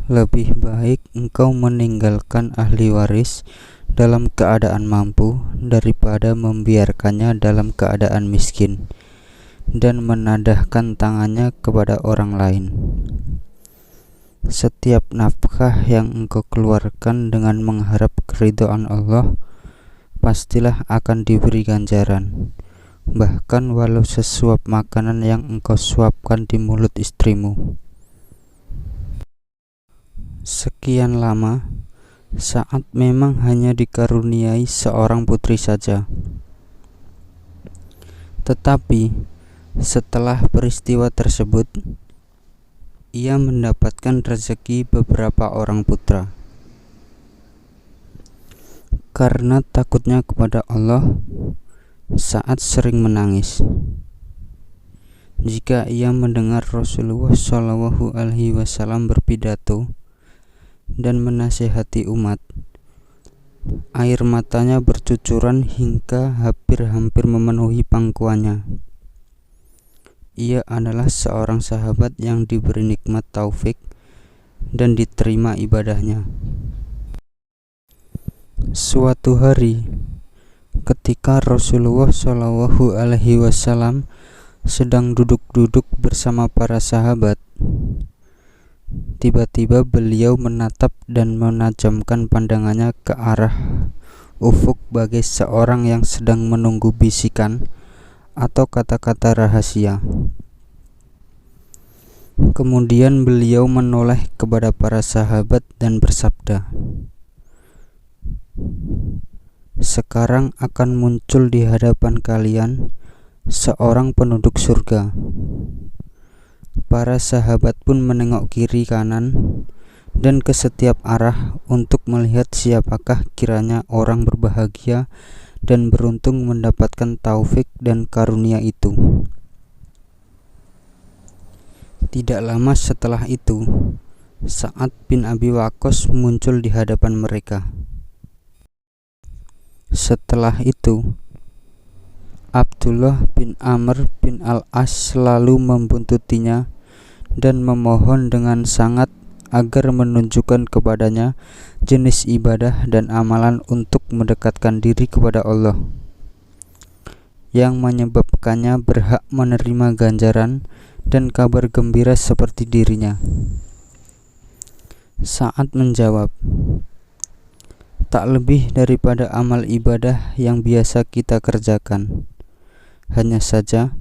Lebih baik engkau meninggalkan ahli waris dalam keadaan mampu daripada membiarkannya dalam keadaan miskin dan menadahkan tangannya kepada orang lain. Setiap nafkah yang engkau keluarkan dengan mengharap keridhaan Allah, pastilah akan diberi ganjaran, bahkan walau sesuap makanan yang engkau suapkan di mulut istrimu. Sekian lama, Sa'ad memang hanya dikaruniai seorang putri saja. Tetapi setelah peristiwa tersebut, ia mendapatkan rezeki beberapa orang putra. Karena takutnya kepada Allah, Sa'ad sering menangis. Jika ia mendengar Rasulullah SAW berpidato dan menasihati umat, air matanya bercucuran hingga hampir memenuhi pangkuannya. Ia adalah seorang sahabat yang diberi nikmat taufik dan diterima ibadahnya. Suatu hari, ketika Rasulullah SAW sedang duduk-duduk bersama para sahabat, tiba-tiba beliau menatap dan menajamkan pandangannya ke arah ufuk bagai seorang yang sedang menunggu bisikan atau kata-kata rahasia. Kemudian beliau menoleh kepada para sahabat dan bersabda, "Sekarang akan muncul di hadapan kalian seorang penduduk surga." Para sahabat pun menengok kiri kanan dan ke setiap arah untuk melihat siapakah kiranya orang berbahagia dan beruntung mendapatkan taufik dan karunia itu. Tidak lama setelah itu, Sa'ad bin Abi Waqqas muncul di hadapan mereka. Setelah itu, Abdullah bin Amr bin Al-As selalu membuntutinya dan memohon dengan sangat agar menunjukkan kepadanya jenis ibadah dan amalan untuk mendekatkan diri kepada Allah, yang menyebabkannya berhak menerima ganjaran dan kabar gembira seperti dirinya. Sa'ad menjawab, "Tak lebih daripada amal ibadah yang biasa kita kerjakan. Hanya saja,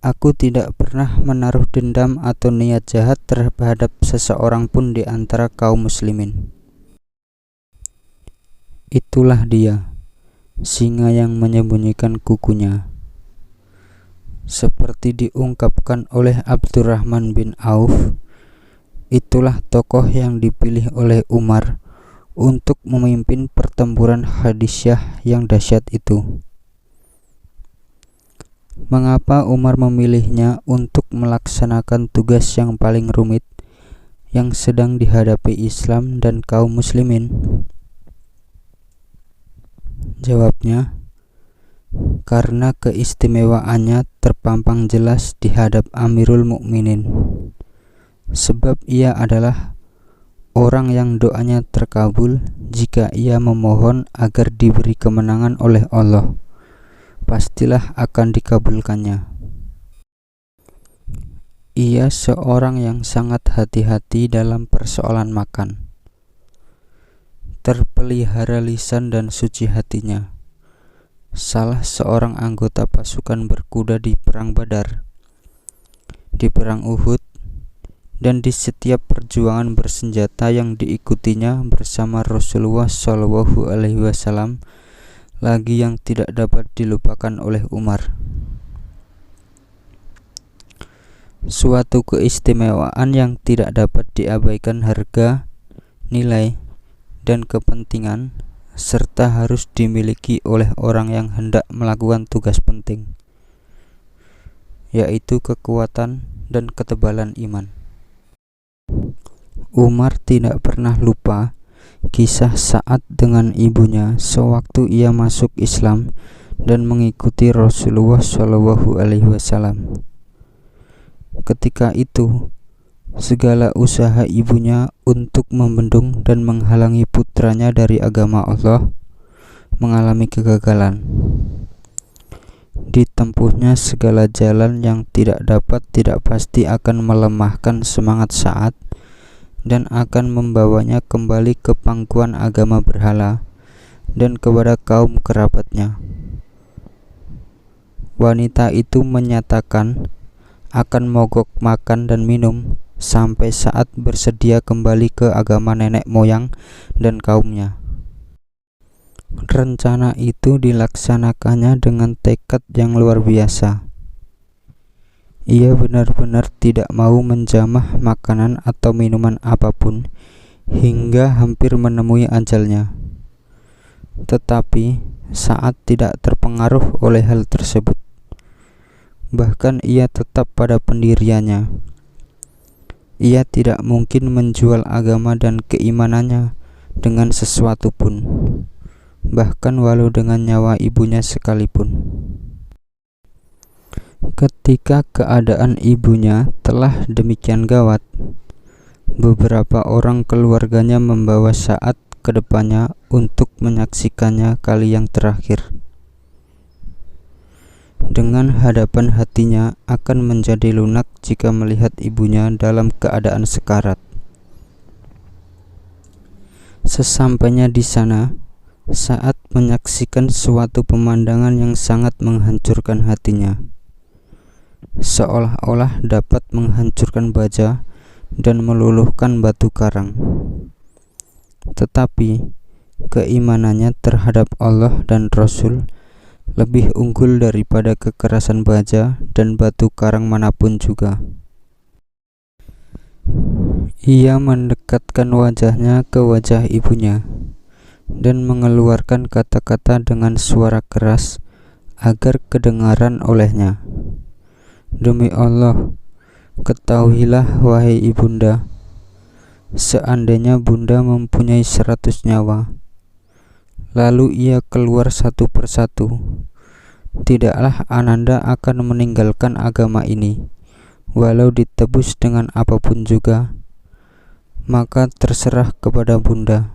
aku tidak pernah menaruh dendam atau niat jahat terhadap seseorang pun di antara kaum muslimin." Itulah dia, singa yang menyembunyikan kukunya. Seperti diungkapkan oleh Abdurrahman bin Auf, itulah tokoh yang dipilih oleh Umar untuk memimpin pertempuran Hadisyah yang dahsyat itu. Mengapa Umar memilihnya untuk melaksanakan tugas yang paling rumit yang sedang dihadapi Islam dan kaum muslimin? Jawabnya, karena keistimewaannya terpampang jelas di hadap Amirul Mukminin, sebab ia adalah orang yang doanya terkabul jika ia memohon agar diberi kemenangan oleh Allah, pastilah akan dikabulkannya. Ia seorang yang sangat hati-hati dalam persoalan makan. Terpelihara lisan dan suci hatinya. Salah seorang anggota pasukan berkuda di perang Badar, di perang Uhud, dan di setiap perjuangan bersenjata yang diikutinya bersama Rasulullah SAW, lagi yang tidak dapat dilupakan oleh Umar. Suatu keistimewaan yang tidak dapat diabaikan harga, nilai, dan kepentingan, serta harus dimiliki oleh orang yang hendak melakukan tugas penting, yaitu kekuatan dan ketebalan iman. Umar tidak pernah lupa kisah Sa'ad dengan ibunya sewaktu ia masuk Islam dan mengikuti Rasulullah SAW. Ketika itu, segala usaha ibunya untuk membendung dan menghalangi putranya dari agama Allah mengalami kegagalan. Ditempuhnya segala jalan yang tidak pasti akan melemahkan semangat Sa'ad dan akan membawanya kembali ke pangkuan agama berhala dan kepada kaum kerabatnya. Wanita itu menyatakan akan mogok makan dan minum sampai Sa'ad bersedia kembali ke agama nenek moyang dan kaumnya. Rencana itu dilaksanakannya dengan tekad yang luar biasa. Ia benar-benar tidak mau menjamah makanan atau minuman apapun hingga hampir menemui ajalnya. Tetapi Sa'ad tidak terpengaruh oleh hal tersebut. Bahkan ia tetap pada pendiriannya. Ia tidak mungkin menjual agama dan keimanannya dengan sesuatu pun, bahkan walau dengan nyawa ibunya sekalipun. Ketika keadaan ibunya telah demikian gawat, beberapa orang keluarganya membawa Sa'ad ke depannya untuk menyaksikannya kali yang terakhir. Dengan hadapan hatinya akan menjadi lunak jika melihat ibunya dalam keadaan sekarat. Sesampainya di sana, Sa'ad menyaksikan suatu pemandangan yang sangat menghancurkan hatinya, seolah-olah dapat menghancurkan baja dan meluluhkan batu karang. Tetapi keimanannya terhadap Allah dan Rasul lebih unggul daripada kekerasan baja dan batu karang manapun juga. Ia mendekatkan wajahnya ke wajah ibunya dan mengeluarkan kata-kata dengan suara keras agar kedengaran olehnya. Demi Allah, ketahuilah wahai ibunda, seandainya bunda mempunyai 100 nyawa, lalu ia keluar satu persatu, tidaklah Ananda akan meninggalkan agama ini, walau ditebus dengan apapun juga. Maka terserah kepada bunda,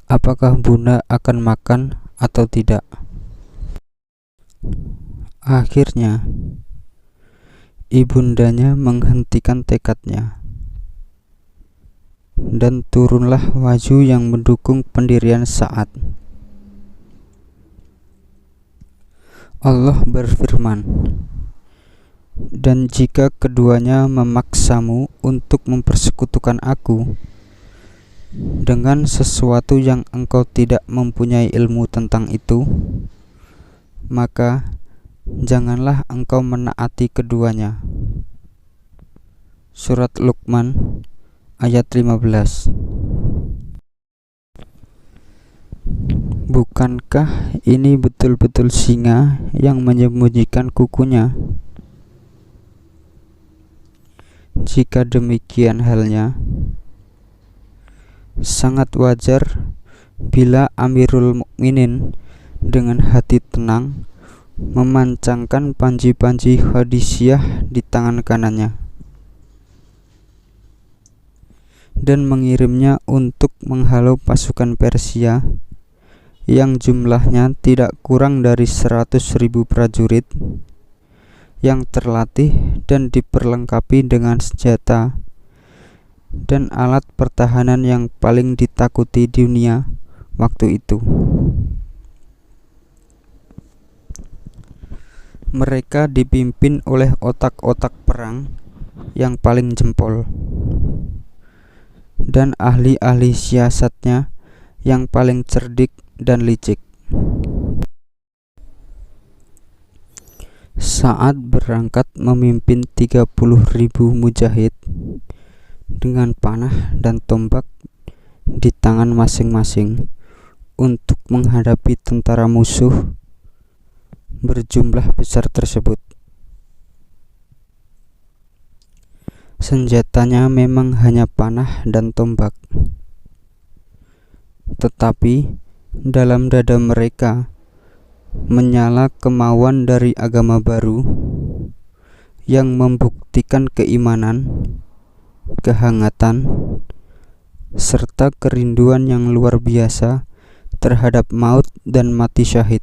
apakah bunda akan makan atau tidak. Akhirnya ibundanya menghentikan tekadnya, dan turunlah wahyu yang mendukung pendirian Sa'ad. Allah berfirman, dan jika keduanya memaksamu untuk mempersekutukan aku dengan sesuatu yang engkau tidak mempunyai ilmu tentang itu, maka janganlah engkau menaati keduanya. Surat Luqman ayat 15. Bukankah ini betul-betul singa yang menyembunyikan kukunya? Jika demikian halnya, sangat wajar bila Amirul Mukminin dengan hati tenang memancangkan panji-panji Khadijah di tangan kanannya dan mengirimnya untuk menghalau pasukan Persia yang jumlahnya tidak kurang dari 100.000 prajurit yang terlatih dan diperlengkapi dengan senjata dan alat pertahanan yang paling ditakuti di dunia waktu itu. Mereka dipimpin oleh otak-otak perang yang paling jempol dan ahli-ahli siasatnya yang paling cerdik dan licik. Sa'ad berangkat memimpin 30.000 mujahid dengan panah dan tombak di tangan masing-masing untuk menghadapi tentara musuh berjumlah besar tersebut. Senjatanya memang hanya panah dan tombak, tetapi dalam dada mereka menyala kemauan dari agama baru yang membuktikan keimanan, kehangatan, serta kerinduan yang luar biasa terhadap maut dan mati syahid.